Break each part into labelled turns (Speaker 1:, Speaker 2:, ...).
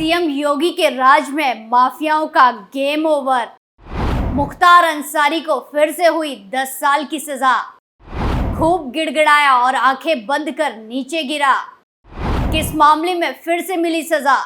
Speaker 1: CM योगी के राज में माफियाओं का गेम ओवर। मुख्तार अंसारी को फिर से हुई 10 साल की सजा। खूब गिड़गिड़ाया और आंखें बंद कर नीचे गिरा। किस मामले में फिर से मिली सजा?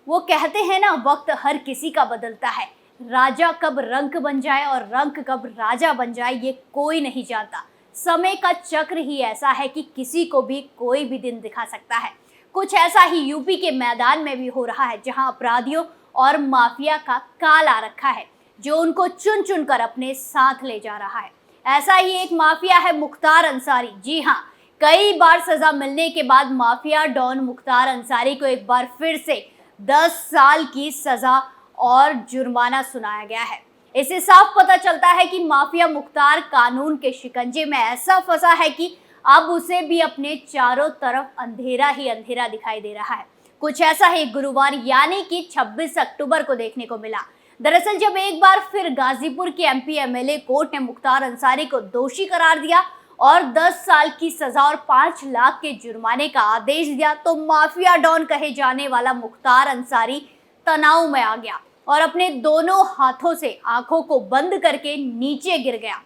Speaker 1: वो कहते हैं ना, वक्त हर किसी का बदलता है। राजा कब रंक बन जाए और रंक कब राजा बन जाए ये कोई नहीं जानता। समय का चक्र ही ऐसा है कि किसी को भी कोई भी दिन दिखा सकता है। कुछ ऐसा ही यूपी के मैदान में भी हो रहा है, जहां अपराधियों और माफिया का काल आ रखा है, जो उनको चुन चुन कर अपने साथ ले जा रहा है। ऐसा ही एक माफिया है मुख्तार अंसारी। जी हाँ, कई बार सजा मिलने के बाद माफिया डॉन मुख्तार अंसारी को एक बार फिर से 10 साल की सजा और जुर्माना सुनाया गया है। इससे साफ पता चलता है कि माफिया मुख्तार कानून के शिकंजे में ऐसा फंसा है कि अब उसे भी अपने चारों तरफ अंधेरा ही अंधेरा दिखाई दे रहा है। कुछ ऐसा ही गुरुवार यानी कि 26 अक्टूबर को देखने को मिला। दरअसल जब एक बार फिर गाजीपुर के एमपी एमएलए कोर्ट ने मुख्तार अंसारी को दोषी करार दिया और 10 साल की सजा और 5 लाख के जुर्माने का आदेश दिया, तो माफिया डॉन कहे जाने वाला मुख्तार अंसारी तनाव में आ गया और अपने दोनों हाथों से आंखों को बंद करके नीचे गिर गया।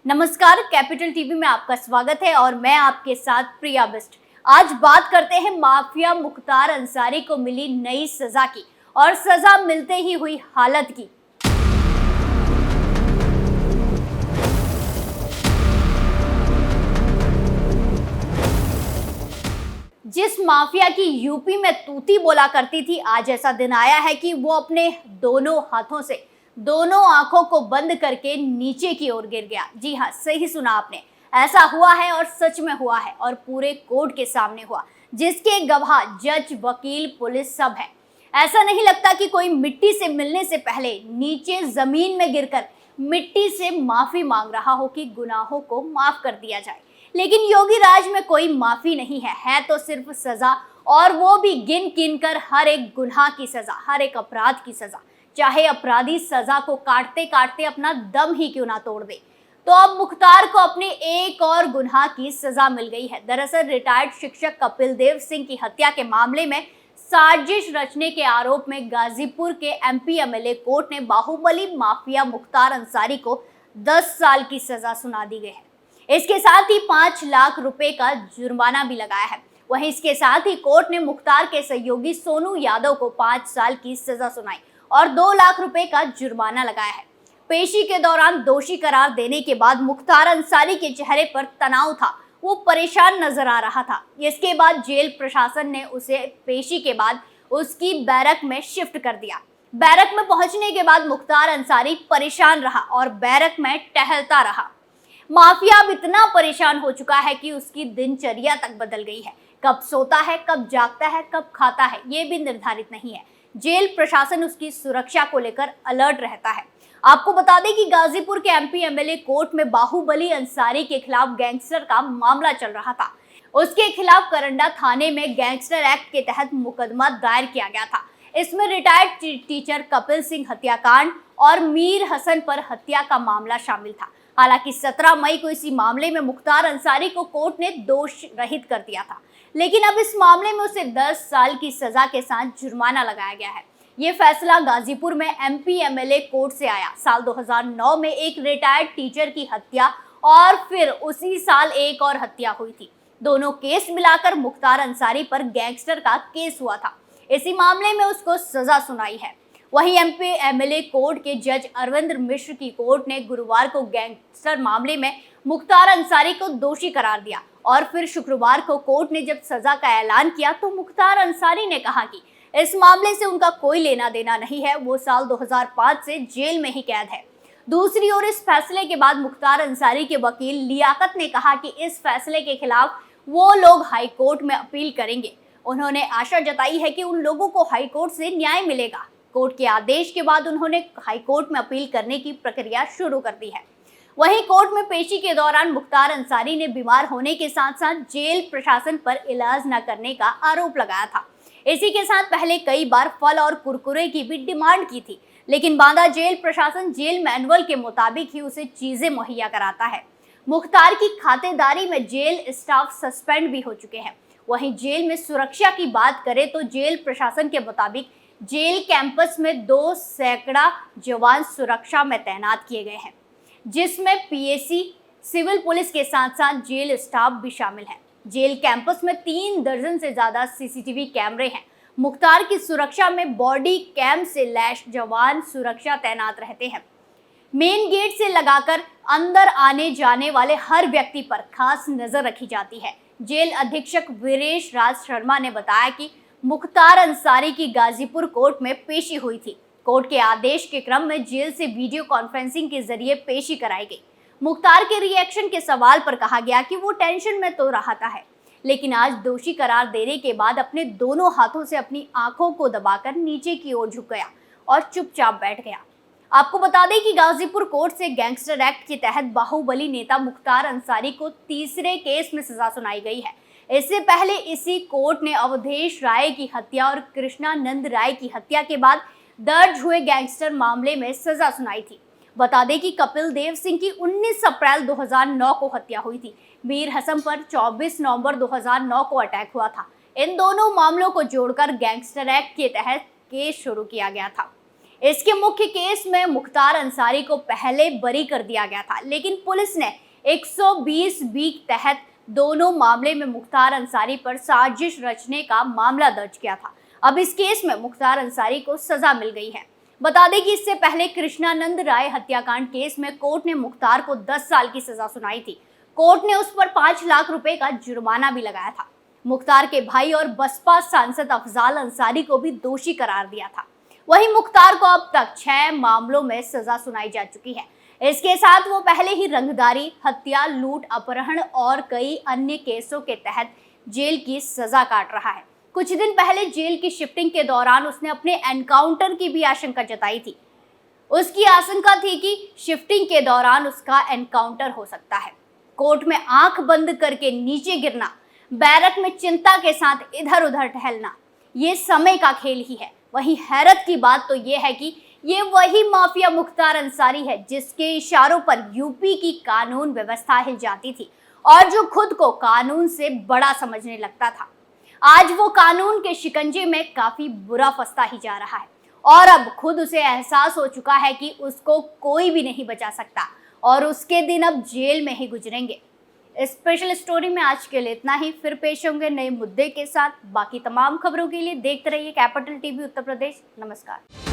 Speaker 1: नमस्कार, कैपिटल टीवी में आपका स्वागत है और मैं आपके साथ प्रिया बिस्ट। आज बात करते हैं माफिया मुख्तार अंसारी को मिली नई सजा की और सजा मिलते ही हुई हालत की। जिस माफिया की यूपी में तूती बोला करती थी, आज ऐसा दिन आया है कि वो अपने दोनों हाथों से दोनों आंखों को बंद करके नीचे की ओर गिर गया। जी हाँ, सही सुना आपने, ऐसा हुआ है और सच में हुआ है और पूरे कोर्ट के सामने हुआ, जिसके गवाह जज, वकील, पुलिस सब है। ऐसा नहीं लगता कि कोई मिट्टी से मिलने से पहले नीचे जमीन में गिरकर मिट्टी से माफी मांग रहा हो कि गुनाहों को माफ कर दिया जाए। लेकिन योगी राज में कोई माफी नहीं है तो सिर्फ सजा, और वो भी गिन गिन कर हर एक गुनाह की सजा, हर एक अपराध की सजा, चाहे अपराधी सजा को काटते काटते अपना दम ही क्यों ना तोड़ दे। तो अब मुख्तार को अपने एक और गुनाह की सजा मिल गई है। दरअसल रिटायर्ड शिक्षक कपिल देव सिंह की हत्या के मामले में साजिश रचने के आरोप में गाजीपुर के एमपी एमएलए कोर्ट ने बाहुबली माफिया मुख्तार अंसारी को 10 साल की सजा सुना दी गई है। इसके साथ ही 5 लाख रुपए का जुर्माना भी लगाया है। वहीं इसके साथ ही कोर्ट ने मुख्तार के सहयोगी सोनू यादव को 5 साल की सजा सुनाई और 2 लाख रुपए का जुर्माना लगाया है। पेशी के दौरान दोषी करार देने के बाद मुख्तार अंसारी के चेहरे पर तनाव था, वो परेशान नजर आ रहा था। इसके बाद जेल प्रशासन ने उसे पेशी के बाद उसकी बैरक में शिफ्ट कर दिया। बैरक में पहुंचने के बाद मुख्तार अंसारी परेशान रहा और बैरक में टहलता रहा। माफिया अब इतना परेशान हो चुका है कि उसकी दिनचर्या तक बदल गई है। कब सोता है, कब जागता है, कब खाता है, ये भी निर्धारित नहीं है। जेल प्रशासन उसकी सुरक्षा को लेकर अलर्ट रहता है। आपको बता दें कि गाजीपुर के एमपी एमएलए कोर्ट में बाहुबली अंसारी के खिलाफ गैंगस्टर का मामला चल रहा था। उसके खिलाफ करंडा थाने में गैंगस्टर एक्ट के तहत मुकदमा दायर किया गया था। इसमें रिटायर्ड टीचर कपिल सिंह हत्याकांड और मीर हसन पर हत्या का मामला शामिल था। हालांकि 17 मई को इसी मामले में मुख्तार अंसारी को कोर्ट ने दोष रहित कर दिया था, लेकिन अब इस मामले में उसे 10 साल की सजा के साथ जुर्माना लगाया गया है। ये फैसला गाजीपुर में एमपी एमएलए कोर्ट से आया। साल 2009 में एक रिटायर्ड टीचर की हत्या और फिर उसी साल एक और हत्या हुई थी। दोनों केस मिलाकर मुख्तार अंसारी पर गैंगस्टर का केस हुआ था। इसी मामले में उसको सजा सुनाई है। वहीं एमपी एमएलए कोर्ट के जज अरविंद मिश्र की कोर्ट ने गुरुवार को गैंगस्टर मामले में मुख्तार अंसारी को दोषी करार दिया और फिर शुक्रवार को कोर्ट ने जब सजा का ऐलान किया तो मुख्तार अंसारी ने कहा कि इस मामले से उनका कोई लेना देना नहीं है, वो साल 2005 से जेल में ही कैद है। दूसरी ओर इस फैसले के बाद मुख्तार अंसारी के वकील लियाकत ने कहा कि इस फैसले के खिलाफ वो लोग हाई कोर्ट में अपील करेंगे। उन्होंने आशा जताई है कि उन लोगों को हाई कोर्ट से न्याय मिलेगा। कोर्ट के आदेश के बाद उन्होंने हाई कोर्ट में अपील करने की प्रक्रिया शुरू कर दी है। वहीं कोर्ट में पेशी के दौरान मुख्तार अंसारी ने बीमार होने के साथ साथ जेल प्रशासन पर इलाज न करने का आरोप लगाया था। इसी के साथ पहले कई बार फल और कुरकुरे की भी डिमांड की थी, लेकिन बांदा जेल प्रशासन जेल मैनुअल के मुताबिक ही उसे चीजें मुहैया कराता है। मुख्तार की खातेदारी में जेल स्टाफ सस्पेंड भी हो चुके हैं। वहीं जेल में सुरक्षा की बात करें तो जेल प्रशासन के मुताबिक जेल कैंपस में 2 सैकड़ा जवान सुरक्षा में तैनात किए गए हैं, जिसमें पीएसी, सिविल पुलिस के साथ साथ जेल स्टाफ भी शामिल है। जेल कैंपस में 3 दर्जन से ज्यादा सीसीटीवी कैमरे हैं। मुख्तार की सुरक्षा में बॉडी कैम से लैस जवान सुरक्षा तैनात रहते हैं। मेन गेट से लगाकर अंदर आने जाने वाले हर व्यक्ति पर खास नजर रखी जाती है। जेल अधीक्षक वीरेश राज शर्मा ने बताया कि मुख्तार अंसारी की गाजीपुर कोर्ट में पेशी हुई थी। कोर्ट के आदेश के क्रम में जेल से वीडियो कॉन्फ्रेंसिंग के जरिए पेशी कराई गई। मुख्तार के रिएक्शन के सवाल पर कहा गया कि वो टेंशन में तो रहता है, लेकिन आज दोषी करार देने के बाद अपने दोनों हाथों से अपनी आंखों को दबाकर नीचे की ओर झुक गया और चुपचाप बैठ गया। आपको बता दें कि गाजीपुर कोर्ट से गैंगस्टर एक्ट के तहत बाहुबली नेता मुख्तार अंसारी को तीसरे केस में सजा सुनाई गई है। इससे पहले इसी कोर्ट ने अवधेश राय की हत्या और कृष्णानंद राय की हत्या के बाद दर्ज हुए गैंगस्टर मामले में सजा सुनाई थी। बता दें कि कपिल देव सिंह की 19 अप्रैल 2009 को हत्या हुई थी। मीर हसन पर 24 नवंबर 2009 को अटैक हुआ था। इन दोनों मामलों को जोड़कर गैंगस्टर एक्ट के तहत केस शुरू किया गया था। इसके मुख्य केस में मुख्तार अंसारी को पहले बरी कर दिया गया था, लेकिन पुलिस ने 120(b) के तहत दोनों मामले में मुख्तार अंसारी पर साजिश रचने का मामला दर्ज किया था। अब इस केस में मुख्तार अंसारी को सजा मिल गई है। बता दें कि इससे पहले कृष्णानंद राय हत्याकांड केस में कोर्ट ने मुख्तार को 10 साल की सजा सुनाई थी। कोर्ट ने उस पर 5 लाख रुपए का जुर्माना भी लगाया था। मुख्तार के भाई और बसपा सांसद अफजाल अंसारी को भी दोषी करार दिया था। वहीं मुख्तार को अब तक 6 मामलों में सजा सुनाई जा चुकी है। इसके साथ वो पहले ही रंगदारी, हत्या, लूट, अपहरण और कई अन्य केसों के तहत जेल की सजा काट रहा है। कुछ दिन पहले जेल की शिफ्टिंग के दौरान उसने अपने एनकाउंटर की भी आशंका जताई थी। उसकी आशंका थी कि शिफ्टिंग के दौरान उसका एनकाउंटर हो सकता है। कोर्ट में आंख बंद करके नीचे गिरना, बैरक में चिंता के साथ इधर उधर टहलना, ये समय का खेल ही है। वहीं हैरत की बात तो ये है कि ये वही माफिया मुख्तार अंसारी है जिसके इशारों पर यूपी की कानून व्यवस्था हिल जाती थी और जो खुद को कानून से बड़ा समझने लगता था। आज वो कानून के शिकंजे में काफी बुरा फंसता ही जा रहा है और अब खुद उसे एहसास हो चुका है कि उसको कोई भी नहीं बचा सकता और उसके दिन अब जेल में ही गुजरेंगे। स्पेशल स्टोरी में आज के लिए इतना ही। फिर पेश होंगे नए मुद्दे के साथ। बाकी तमाम खबरों के लिए देखते रहिए कैपिटल टीवी उत्तर प्रदेश। नमस्कार।